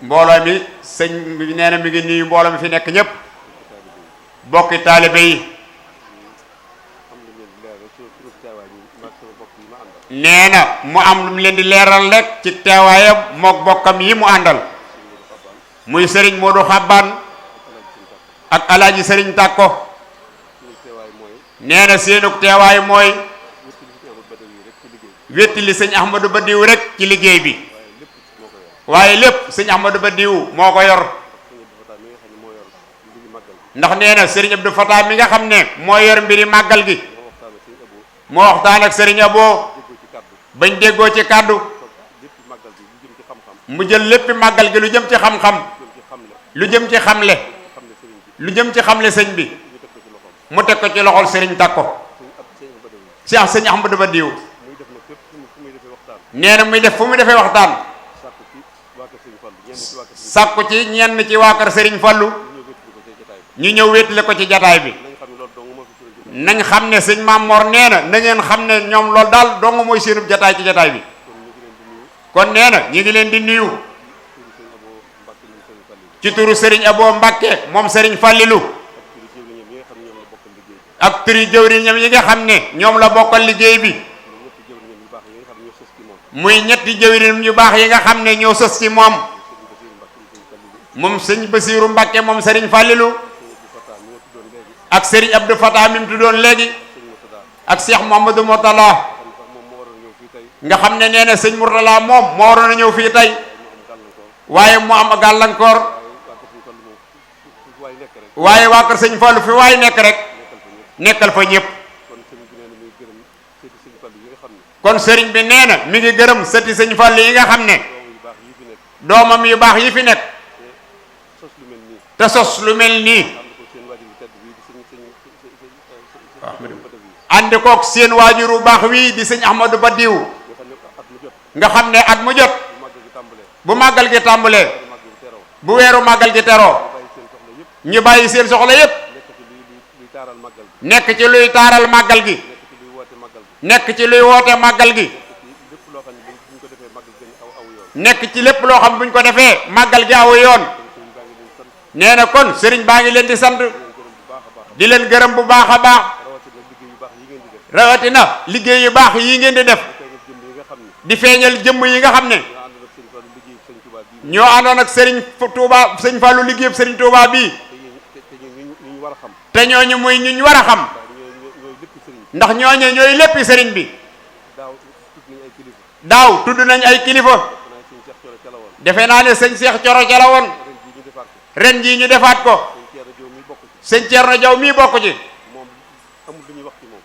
mbooloo mi sëñ bi nee na mi ngi nuyu mbooloo mi fi nekk ñëpp bokki taalibe yi nee na mu am lu mu leen di leeral rek ci teewaayam mook bokkam yi mu àndal muy sëriñ Modou Xabbaan ak alaaji sëriñ Tàkko nee na seenug teewaay mooy wéttali sëñ Ahmadou Badiou rek ci liggéey bi waaye lépp sëñ Ahmadou Badiou moo ko yor ndax nee na sëriñ Abdou Fatah mi nga xam ne moo yor mbiri màggal gi moo waxtaan ak sëriñ Abo bañ déggoo ci kàddu mu jël léppi màggal gi lu jëm ci xam-xam lu jëm ci xamle lu jëm ci xamle sëñ bi mu teg ko ci loxol sëriñ Tàkko Cheikh sëñ Ahmadou Badiou nee na muy def fu mu defee waxtaan sàkku ci ñenn ci waa kër sëriñ Fallu ñu ñëw wéetale ko ci jataay bi nañ xam ne sëñ Mamor nee na na ngeen xam ne ñoom loolu daal dong mooy seenub jataay ci jataay bi kon nee na ñu ngi leen di nuyu ci turu sëriñ Abo Mbàkke moom sëriñ Fallilu ak turi jëwriñam yi nga xam ne ñoom la bokkal liggéey bi muy ñetti jëwriñam yu baax yi nga xam ne ñoo sës ci moom sëñ Basiiru Mbàkke moom sëriñ Fallilu ak sëriñ Abdou Fatah mi mu tuddoon léegi ak Cheikh Mouhamadou Mourtala nga xam ne nee na sëñ Mourtala moom moo waroon a ñëw fii tey waaye mu am gàllankoor waaye waa kër sëñ Fallu fi waay nekk rek nekkal fa ñëpp kon sëriñ bi nee na mi ngi gërëm sëti sëñ Fallu yi nga xam ne doomam yu baax yi fi nekk te sos lu mel nii ànd kook seen waajuru baax wii di sëñ Ahmadou Badiou nga xam ne at mu jot bu màggal gi tàmbalee bu weeru màggal gi teroo ñu bàyyi seen soxla yépp nekk ci luy taaral màggal gi nekk ci luy woote màggal gi nekk ci lépp loo xam buñ ko defee màggal gi aw yoon nee na kon sëriñ baa ngi leen di sant di leen gërëm bu baax a baax rawatina liggéey yu baax yi ngeen di def di feeñal jëmm yi nga xam ne ñoo àndoon ak sëriñ Touba sëñ Fallou liggéeyub sëriñ Touba bii te ñooñu muy ñu war a xam ndax ñooñu ñooy léppi sëriñ bi daaw tudd nañ ay kilifa defe naa ne sëñ Cheikh Coro ca la woon ren jii ñu defaat ko sëñ Thierno Diaw mii bokk ci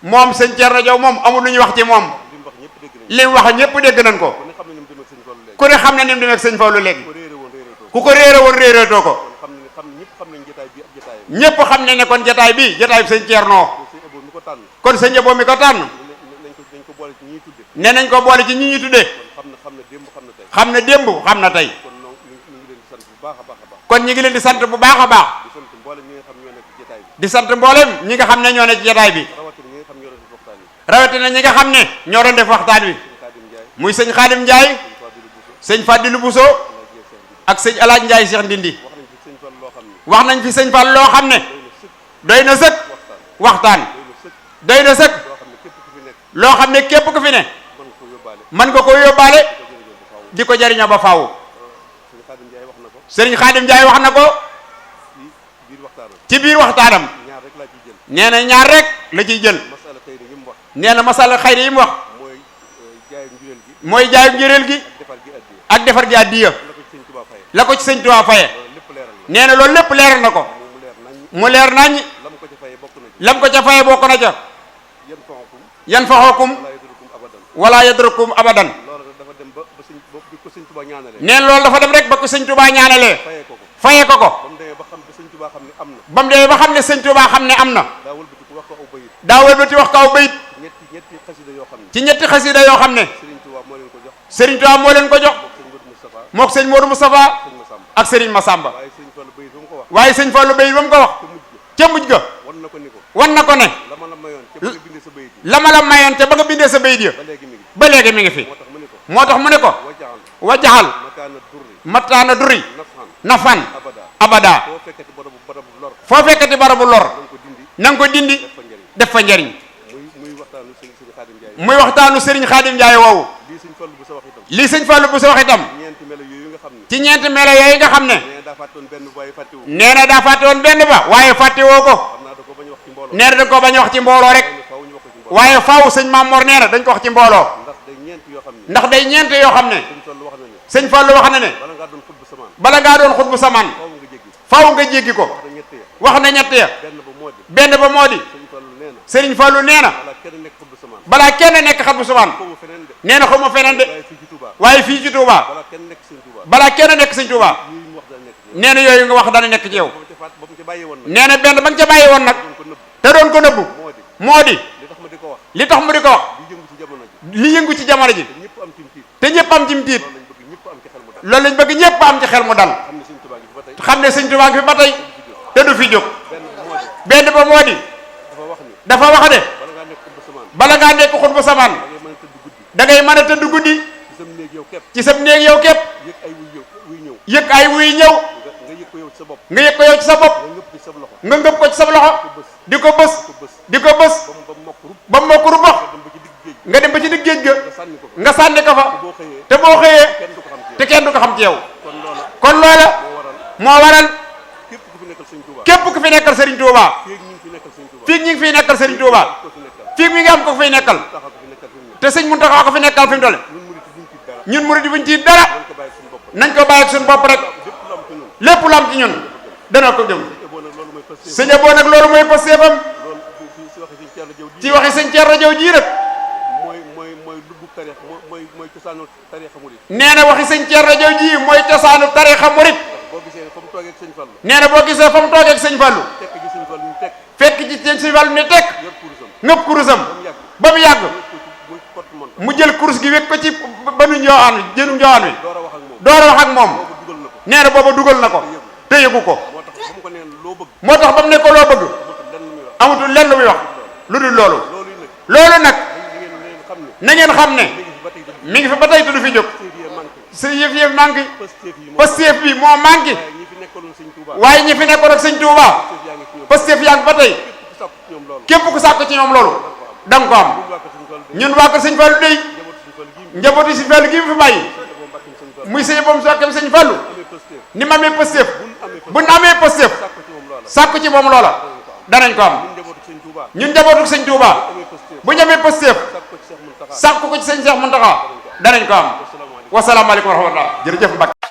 moom sëñ Thierno Diaw moom amul lu ñu wax ci moom li mu wax ñëpp dégg nañ ko ku ne xam na ni mu demee ak sëñ Fallou léegi ku ko réere woon réereetoo ko ñëpp xam ne ne kon jataay bi jataay bi sëñ Thierno kon sëñ Abo mi ko tànn ne nañ ko boole ci ñi ñuy tuddee xam na démb xam na tey kon ñi ngi leen di sant bu baax a baax di sant mboolem ñi nga xam ne ñoo ne ci jataay bi rawatina ñi nga xam ne ñoo doon def waxtaan wi muy sëñ Xaadim Njaay sëñ Fadilu Buso ak sëñ Alaaj Njaay Cheikh Ndindi wax nañ fi sëñ Fall loo xam ne doy na sëkk waxtaan doy na sëkk loo xam ne képp ku fi ne mën nga ko yóbbaale di ko jariñoo ba faaw sëriñ Xaadim Njaay wax na ko ci biir waxtaanam nee na ñaar rek la ciy jël nee na masala xayri yi mu wax mooy jaayu njëréel gi ak defar gi addiya la ko ci sëñ Tuubaa faye nee na loolu lépp leeral na ko mu leer nañ lam ko ca faye bokk na ca yan faxookum wala yadrukum abadan nee na loolu dafa dem rek ba ko sëñ Tuubaa ñaanalee faye ko ko ba mu demee ba xam ne sëñ Tuubaa xam ne am na daa wëlbati wax ko aw bayit ci ñetti xasida yoo xam ne Serigne Touba moo leen ko jox mook sëñ Modou Moustapha ak Serigne Massamba waaye sëñ Fallou bayit ba mu ko wax ca mujj ga wan na ko ne la ma la mayoon te ba nga bindee sa bayit ya ba léegi mi ngi fi moo tax mu ne ko wajaxal mataana duri nafan abada foo fekkati barabu lor na nga ko dindi def fa njariñ muy waxtaanu Serigne Khadim Ndiaye woowu lii sëñ Fallou bu sa wax itam ci ñeenti melo yooyu nga xam ne nee na daa fàtte woon benn ba waaye fàtte woo ko nee na dañ ko bañ a wax ci mbooloo rek waaye faaw sëñ Mamor nee na dañ ko wax ci mbooloo ndax day ñeent yoo xam ne sëñ Fallou wax na ne bala ngaa doon xutbu samaan faaw nga jéggi ko wax na ñett ya benn ba moo di sëriñ Fallou nee na balaa kenn nekk xutbu samaan nee na xawma feneen de waaye fii ci Touba balaa kenn nekk sëñ Touba nee na yooyu nga wax dana nekk ci yow nee na benn ba nga ca bàyyi woon nag te doon ko nëbbu moo di li tax mu di ko wax li yëngu ci jamono ji te ñëpp am ci tiit loolu lañ bëgg ñëpp am ci xel mu dal xam ne sëñ Touba ngi fi ba tey te du fi jóg benn ba moo di dafa wax de bala ngaa nekk xutbu samaan da ngay mën a tëdd guddi ci sam néeg yow képp yëg ay wuy ñëw nga yëg ko yow ci sa bopp nga ngëb ko ci sa loxo di ko bës ba mu mokk rubax nga dem ba ci digg géej ga nga sànni ko fa te boo xëyee te kenn du ko xam ci yow kon loola moo waral képp ku fi nekkal Serigne Touba fii ñi ngi fiy nekkal Serigne Touba fii mi ngi am ko fiy nekkal te sëñ Mountakha ko fi nekkal fi mu toll ñun murid buñ ci dara nañ ko bàyyi ak suñu bopp rek lépp lu am ci ñun dana ko jëm sëñ Abo nag loolu mooy pasteefam ci waxi sëñ Thierno Diaw jii rek nee na waxi sëñ Thierno Diaw jii mooy cosaanu tariixa murid nee na boo gisee fa mu toogee ak sëñ Fallou fekk ci sëñ Fallou ni tekk ngëpp kurusam ba mu yàgg mu jël kurus gi wekk ko ci banu njooxaan wi jënu njooxaan wi door a wax ak moom nee na booba dugal na ko te yëgu ko moo tax ba mu ne ko loo bëgg amatul lenn lu muy wax lu dul loolu nag na ngeen xam ne mi ngi fi ba tey te du fi jóg sa yëf manqué Pastef bi moo manqué waaye ñi fi nekkoon ak sëñ Touba Pastef yaa ngi ba tey képp ku sàkk ci ñoom loolu da nga ko am ñun waa kër sëñ Fallou dey njabootu sëñ Fallou gi mu fi bàyyi muy sëñ boobu sokkem sëñ Fallou ni ma amee Pastef bu ñu amee Pastef sàkk ci moom loola danañ ko am ñun njabootu sëñ Touba bu ñu amee Pastef sàkk ko ci sëñ Cheikh Mountakha danañ ko am wasalaamaaleykum wa rahmatullah jërëjëf Mbacke